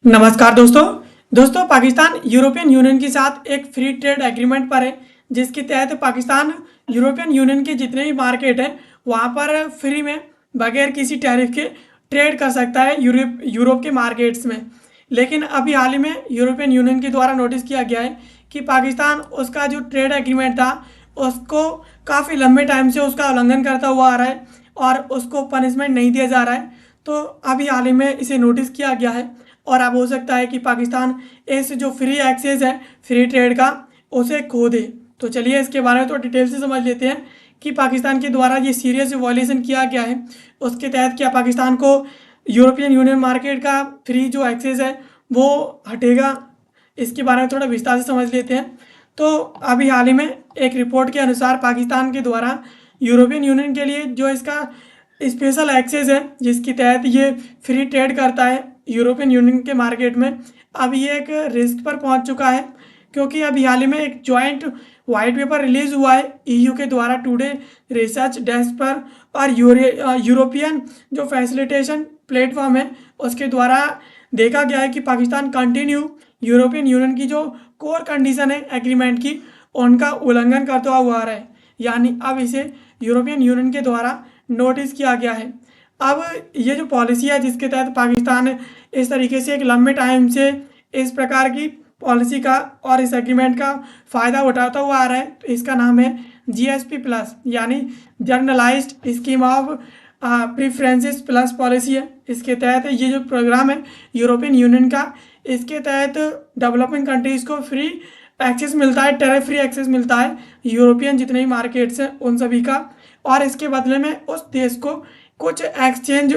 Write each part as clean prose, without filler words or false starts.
नमस्कार दोस्तों Pakistan European union के साथ एक फ्री ट्रेड एग्रीमेंट पर है जिसके तहत पाकिस्तान यूरोपियन यूनियन के जितने भी मार्केट हैं वहां पर फ्री में बगैर किसी टैरिफ के ट्रेड कर सकता है यूरोप के मार्केट्स में। लेकिन अभी हाल ही में यूरोपियन यूनियन के द्वारा नोटिस किया गया है कि पाकिस्तान उसका जो ट्रेड एग्रीमेंट था उसको काफ़ी लंबे टाइम से उसका उल्लंघन करता हुआ आ रहा है और उसको पनिशमेंट नहीं दिया जा रहा है। तो अभी हाल ही में इसे नोटिस किया गया है और अब हो सकता है कि पाकिस्तान इस जो फ्री एक्सेस है फ्री ट्रेड का उसे खो दे। तो चलिए इसके बारे में तो डिटेल से समझ लेते हैं कि पाकिस्तान के द्वारा ये सीरियस वायलेशन किया गया है उसके तहत क्या पाकिस्तान को यूरोपियन यूनियन मार्केट का फ्री जो एक्सेस है वो हटेगा। इसके बारे में थोड़ा विस्तार से समझ लेते हैं। तो अभी हाल ही में एक रिपोर्ट के अनुसार पाकिस्तान के द्वारा यूरोपियन यूनियन के लिए जो इसका स्पेशल एक्सेस है जिसके तहत ये फ्री ट्रेड करता है यूरोपियन यूनियन के मार्केट में, अब ये एक रिस्क पर पहुंच चुका है क्योंकि अभी हाल ही में एक जॉइंट वाइट पेपर रिलीज हुआ है ईयू के द्वारा टुडे रिसर्च डेस्क पर और यूरोपियन जो फैसिलिटेशन प्लेटफॉर्म है उसके द्वारा देखा गया है कि पाकिस्तान कंटिन्यू यूरोपियन यूनियन की जो कोर कंडीशन है एग्रीमेंट की उनका उल्लंघन करता हुआ आ रहा है, यानी अब इसे यूरोपियन यूनियन के द्वारा नोटिस किया गया है। अब ये जो पॉलिसी है जिसके तहत पाकिस्तान इस तरीके से एक लंबे टाइम से इस प्रकार की पॉलिसी का और इस एग्रीमेंट का फ़ायदा उठाता हुआ आ रहा है, तो इसका नाम है जीएसपी प्लस यानी generalized scheme of preferences plus policy है। इसके तहत ये जो प्रोग्राम है यूरोपियन यूनियन का, इसके तहत डेवलपिंग कंट्रीज़ को फ्री एक्सेस मिलता है, टैरिफ फ्री एक्सेस मिलता है यूरोपियन जितने भी मार्केट्स हैं उन सभी का, और इसके बदले में उस देश को कुछ एक्सचेंज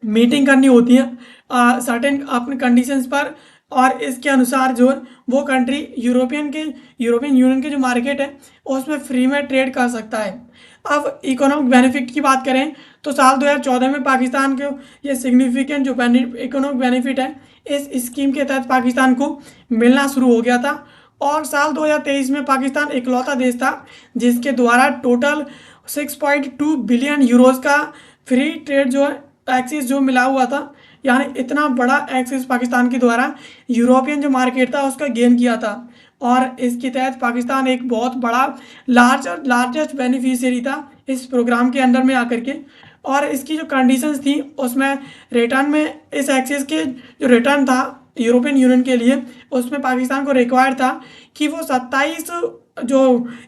मीटिंग करनी होती है सर्टेन अपने कंडीशंस पर, और इसके अनुसार जो है वो कंट्री यूरोपियन यूनियन के जो मार्केट है उसमें फ्री में ट्रेड कर सकता है। अब इकोनॉमिक बेनिफिट की बात करें तो साल 2014 में पाकिस्तान को ये सिग्निफिकेंट जो इकोनॉमिक बेनिफिट है इस स्कीम के तहत पाकिस्तान को मिलना शुरू हो गया था, और साल 2023 में पाकिस्तान इकलौता देश था जिसके द्वारा टोटल 6.2 बिलियन यूरोज का फ्री ट्रेड जो है एक्सेस जो मिला हुआ था, यानी इतना बड़ा एक्सेस पाकिस्तान के द्वारा यूरोपियन जो मार्केट था उसका गेन किया था, और इसके तहत पाकिस्तान एक बहुत बड़ा लार्जेस्ट बेनिफिशियरी था इस प्रोग्राम के अंदर में आकर के। और इसकी जो कंडीशंस थी उसमें रिटर्न में इस एक्सेस के जो रिटर्न था यूरोपियन यूनियन के लिए उसमें पाकिस्तान को रिक्वायर्ड था कि वो 27 जो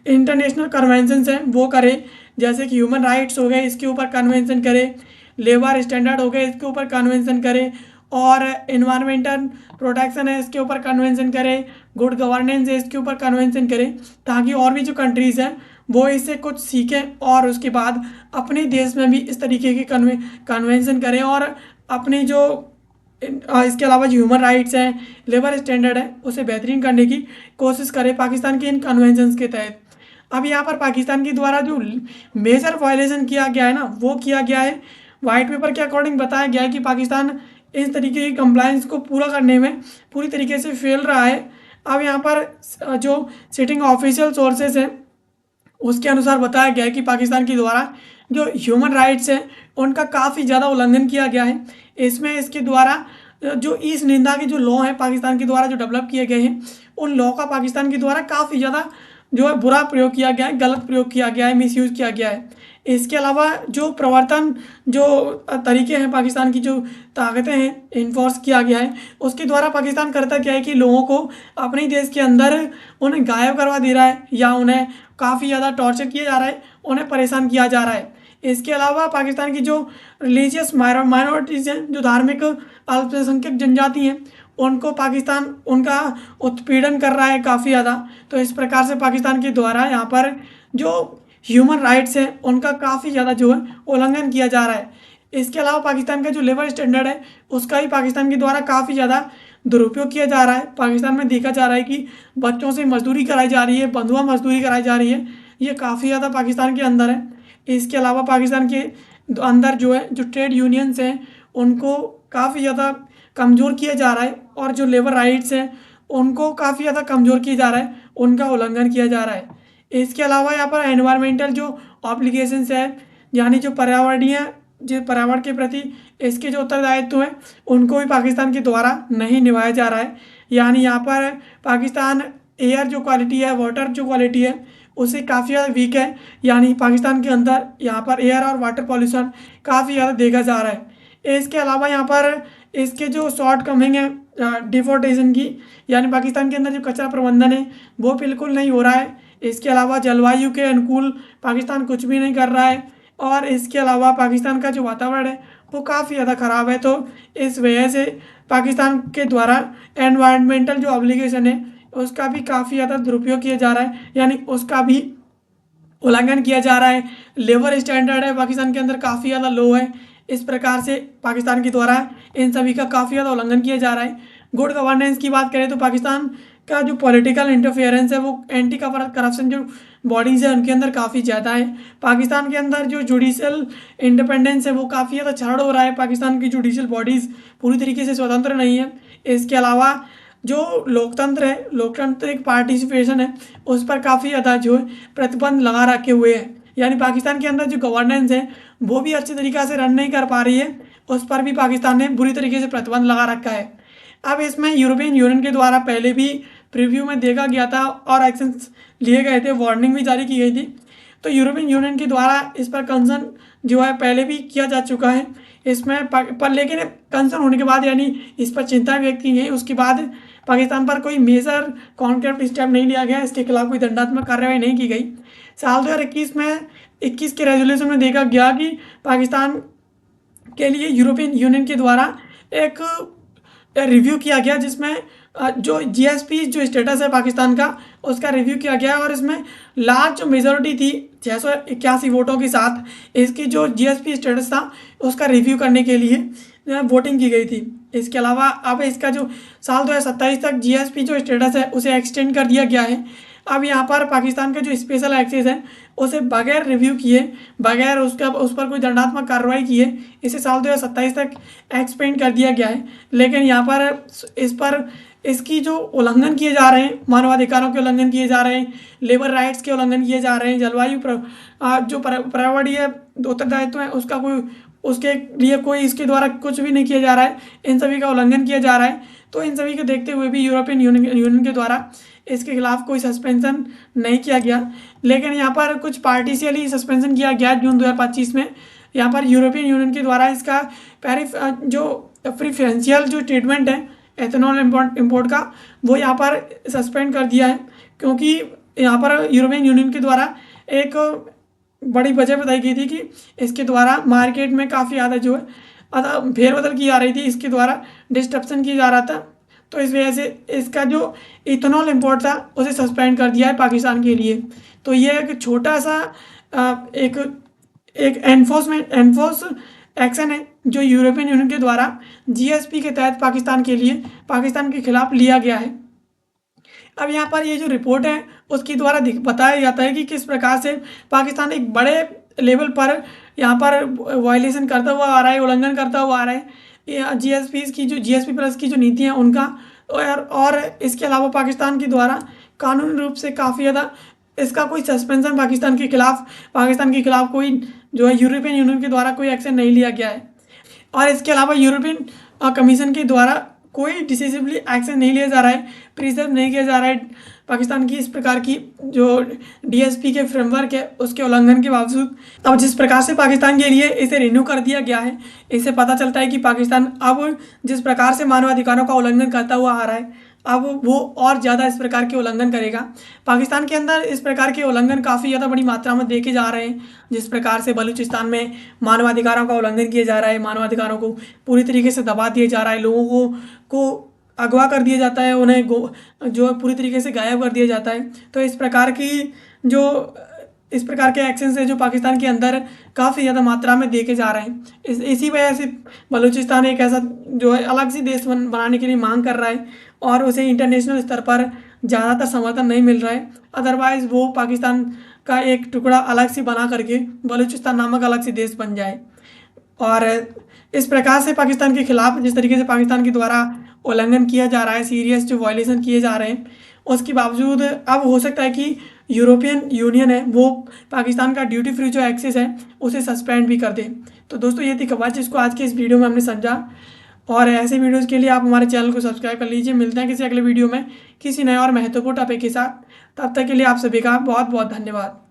इंटरनेशनल कन्वेंशन हैं वो करे, जैसे कि ह्यूमन राइट्स हो गए इसके ऊपर कन्वेंशन करे, लेबर स्टैंडर्ड हो गए इसके ऊपर कन्वेंशन करे, और इन्वायरमेंटल प्रोटेक्शन है इसके ऊपर कन्वेंशन करे, गुड गवर्नेंस है इसके ऊपर कन्वेंशन करे, ताकि और भी जो कंट्रीज़ हैं वो इससे कुछ सीखें और उसके बाद अपने देश में भी इस तरीके के कन्वेंशन करें और अपनी जो इसके अलावा जो ह्यूमन राइट्स हैं लेबर स्टैंडर्ड है उसे बेहतरीन करने की कोशिश करें पाकिस्तान के इन कन्वेंशंस के तहत। अब यहाँ पर पाकिस्तान के द्वारा जो मेजर वायलेशन किया गया है ना वो किया गया है वाइट पेपर के अकॉर्डिंग बताया गया है कि पाकिस्तान इस तरीके की कंप्लायंस को पूरा करने में पूरी तरीके से फेल रहा है। अब यहाँ पर जो सिटिंग ऑफिशियल सोर्सेज हैं उसके अनुसार बताया गया है कि पाकिस्तान के द्वारा जो ह्यूमन राइट्स हैं उनका काफ़ी ज़्यादा उल्लंघन किया गया है। इसमें इसके द्वारा जो इस निंदा के जो लॉ हैं पाकिस्तान के द्वारा जो डेवलप किए गए हैं उन लॉ का पाकिस्तान के द्वारा काफ़ी ज़्यादा जो है बुरा प्रयोग किया गया है, गलत प्रयोग किया गया है, मिसयूज़ किया गया है। इसके अलावा जो प्रवर्तन जो तरीके हैं पाकिस्तान की जो ताकतें हैं इन्फोर्स किया गया है उसके द्वारा पाकिस्तान करता क्या है कि लोगों को अपने देश के अंदर उन्हें गायब करवा दे रहा है या उन्हें काफ़ी ज़्यादा टॉर्चर किया जा रहा है, उन्हें परेशान किया जा रहा है। इसके अलावा पाकिस्तान की जो रिलीजियस माइनॉरिटीज़ हैं जो धार्मिक अल्पसंख्यक जनजाति हैं उनको पाकिस्तान उनका उत्पीड़न कर रहा है काफ़ी ज़्यादा। तो इस प्रकार से पाकिस्तान के द्वारा यहाँ पर जो ह्यूमन राइट्स हैं उनका काफ़ी ज़्यादा जो है उल्लंघन किया जा रहा है। इसके अलावा पाकिस्तान का जो लेबर स्टैंडर्ड है उसका भी पाकिस्तान के द्वारा काफ़ी ज़्यादा दुरुपयोग किया जा रहा है। पाकिस्तान में देखा जा रहा है कि बच्चों से मजदूरी कराई जा रही है, बंधुआ मजदूरी कराई जा रही है, ये काफ़ी ज़्यादा पाकिस्तान के अंदर है। इसके अलावा पाकिस्तान के अंदर जो है जो ट्रेड यूनियंस हैं उनको काफ़ी ज़्यादा कमज़ोर किया जा रहा है, और जो लेबर राइट्स हैं उनको काफ़ी ज़्यादा कमज़ोर किया जा रहा है, उनका उल्लंघन किया जा रहा है। इसके अलावा यहाँ पर एनवायरमेंटल जो ऑब्लिगेशंस है यानी जो पर्यावरणीय जो पर्यावरण के प्रति इसके जो उत्तरदायित्व है उनको भी पाकिस्तान के द्वारा नहीं निभाया जा रहा है। यानी यहाँ पर पाकिस्तान एयर जो क्वालिटी है, वाटर जो क्वालिटी है उसे काफ़ी ज़्यादा वीक है। यानी पाकिस्तान के अंदर यहाँ पर एयर और वाटर पॉल्यूशन काफ़ी ज़्यादा देखा जा रहा है। इसके अलावा यहाँ पर इसके जो शॉर्ट कमिंग है डिफोर्टेशन की, यानी पाकिस्तान के अंदर जो कचरा प्रबंधन है वो बिल्कुल नहीं हो रहा है। इसके अलावा जलवायु के अनुकूल पाकिस्तान कुछ भी नहीं कर रहा है, और इसके अलावा पाकिस्तान का जो वातावरण है वो काफ़ी ज़्यादा ख़राब है। तो इस वजह से पाकिस्तान के द्वारा एनवायरनमेंटल जो ऑब्लिगेशन है उसका भी काफ़ी ज़्यादा दुरुपयोग किया जा रहा है, यानी उसका भी उल्लंघन किया जा रहा है। लेबर स्टैंडर्ड है पाकिस्तान के अंदर काफ़ी ज़्यादा लो है। इस प्रकार से पाकिस्तान के द्वारा इन सभी का काफ़ी ज़्यादा उल्लंघन किया जा रहा है। गुड गवर्नेंस की बात करें तो पाकिस्तान का जो पॉलिटिकल इंटरफेरेंस है वो एंटी करप्शन जो बॉडीज़ है उनके अंदर काफ़ी ज़्यादा है। पाकिस्तान के अंदर जो जुडिशल इंडिपेंडेंस है वो काफ़ी ज़्यादा क्षरण हो रहा है। पाकिस्तान की जुडिशल बॉडीज़ पूरी तरीके से स्वतंत्र नहीं है। इसके अलावा जो लोकतंत्र है, लोकतांत्रिक पार्टिसिपेशन है, उस पर काफ़ी ज़्यादा जो है प्रतिबंध लगा रखे हुए हैं। यानी पाकिस्तान के अंदर जो गवर्नेंस है वो भी अच्छे तरीक़े से रन नहीं कर पा रही है, उस पर भी पाकिस्तान ने बुरी तरीके से प्रतिबंध लगा रखा है। अब इसमें यूरोपियन यूनियन के द्वारा पहले भी प्रीव्यू में देखा गया था और एक्शंस लिए गए थे, वार्निंग भी जारी की गई थी। तो यूरोपियन यूनियन के द्वारा इस पर कंसर्न जो है पहले भी किया जा चुका है इसमें पर लेकिन कंसर्न होने के बाद, यानी इस पर चिंता व्यक्त की गई, उसके बाद पाकिस्तान पर कोई मेजर कॉन्क्रीट स्टेप नहीं लिया गया, इसके खिलाफ कोई दंडात्मक कार्रवाई नहीं की गई। साल 2021 में 21 के रेजोल्यूशन में देखा गया कि पाकिस्तान के लिए यूरोपियन यूनियन के द्वारा एक रिव्यू किया गया, जिसमें जो जीएसपी जो स्टेटस है पाकिस्तान का उसका रिव्यू किया गया, और इसमें लार्ज जो मेजॉरिटी थी 681 वोटों के साथ इसकी जो जीएसपी स्टेटस था उसका रिव्यू करने के लिए वोटिंग की गई थी। इसके अलावा अब इसका जो साल 2027 तक जीएसपी जो स्टेटस है उसे एक्सटेंड कर दिया गया है। अब यहाँ पर पाकिस्तान का जो स्पेशल एक्सेस है उसे बगैर रिव्यू किए, बगैर उस पर कोई दंडात्मक कार्रवाई किए इसे साल 2027 तक एक्सपेंड कर दिया गया है। लेकिन यहाँ पर इसकी जो उल्लंघन किए जा रहे हैं, मानवाधिकारों के उल्लंघन किए जा रहे हैं, लेबर राइट्स के उल्लंघन किए जा रहे हैं, जलवायु जो पर्यावरणीय उत्तरदायित्व है उसके लिए कोई इसके द्वारा कुछ भी नहीं किया जा रहा है, इन सभी का उल्लंघन किया जा रहा है। तो इन सभी को देखते हुए भी यूरोपियन यूनियन के द्वारा इसके खिलाफ कोई सस्पेंशन नहीं किया गया। लेकिन यहाँ पर कुछ पार्टिशियली सस्पेंशन किया गया जून 2025 में। यहाँ पर यूरोपियन यूनियन के द्वारा इसका जो प्रेफरेंशियल जो ट्रीटमेंट है एथेनॉल इम्पोर्ट का वो यहाँ पर सस्पेंड कर दिया है, क्योंकि यहाँ पर यूरोपियन यूनियन के द्वारा एक बड़ी वजह बताई गई थी कि इसके द्वारा मार्केट में काफ़ी ज़्यादा जो है फेरबदल की जा रही थी, इसके द्वारा डिस्ट्रप्शन किया जा रहा था। तो इस वजह से इसका जो इथेनॉल इम्पोर्ट था उसे सस्पेंड कर दिया है पाकिस्तान के लिए। तो ये एक छोटा सा एक एनफोर्स एक्शन है जो यूरोपियन यूनियन के द्वारा जीएसपी के तहत पाकिस्तान के खिलाफ लिया गया है। अब यहाँ पर ये जो रिपोर्ट है उसके द्वारा बताया जाता है कि किस प्रकार से पाकिस्तान एक बड़े लेवल पर यहाँ पर वायलेशन करता हुआ आ रहा है, उल्लंघन करता हुआ आ रहा है जीएसपी प्लस की जो नीति है उनका। और इसके अलावा पाकिस्तान के द्वारा कानूनी रूप से काफ़ी ज़्यादा इसका कोई सस्पेंशन पाकिस्तान के खिलाफ कोई जो है यूरोपियन यूनियन के द्वारा कोई एक्शन नहीं लिया गया है। और इसके अलावा यूरोपियन कमीशन के द्वारा कोई डिसिसिवली एक्शन नहीं लिया जा रहा है, प्रिजर्व नहीं किया जा रहा है पाकिस्तान की इस प्रकार की जो डीएसपी के फ्रेमवर्क है उसके उल्लंघन के बावजूद। अब जिस प्रकार से पाकिस्तान के लिए इसे रिन्यू कर दिया गया है, इससे पता चलता है कि पाकिस्तान अब जिस प्रकार से मानवाधिकारों का उल्लंघन करता हुआ आ रहा है अब वो और ज़्यादा इस प्रकार के उल्लंघन करेगा। पाकिस्तान के अंदर इस प्रकार के उल्लंघन काफ़ी ज़्यादा बड़ी मात्रा में देखे जा रहे हैं। जिस प्रकार से बलूचिस्तान में मानवाधिकारों का उल्लंघन किया जा रहा है, मानवाधिकारों को पूरी तरीके से दबा दिया जा रहा है, लोगों को अगवा कर दिया जाता है, उन्हें जो पूरी तरीके से गायब कर दिया जाता है। तो इस प्रकार के एक्शंस है जो पाकिस्तान के अंदर काफ़ी ज़्यादा मात्रा में देखे जा रहे हैं। इसी वजह से बलूचिस्तान एक ऐसा जो है अलग सी देश बनाने के लिए मांग कर रहा है और उसे इंटरनेशनल स्तर पर ज़्यादातर समर्थन नहीं मिल रहा है। अदरवाइज़ वो पाकिस्तान का एक टुकड़ा अलग से बना करके बलूचिस्तान नामक अलग से देश बन जाए। और इस प्रकार से पाकिस्तान के खिलाफ जिस तरीके से पाकिस्तान के द्वारा उल्लंघन किया जा रहा है, सीरियस जो वायलेशन किए जा रहे हैं, उसके बावजूद अब हो सकता है कि यूरोपियन यूनियन है वो पाकिस्तान का ड्यूटी फ्री जो एक्सेस है उसे सस्पेंड भी कर दे। तो दोस्तों ये थी खबर जिसको आज के इस वीडियो में हमने समझा, और ऐसे वीडियोज़ के लिए आप हमारे चैनल को सब्सक्राइब कर लीजिए। मिलते हैं किसी अगले वीडियो में किसी नए और महत्वपूर्ण टॉपिक के साथ। तब तक के लिए आप सभी का बहुत बहुत धन्यवाद।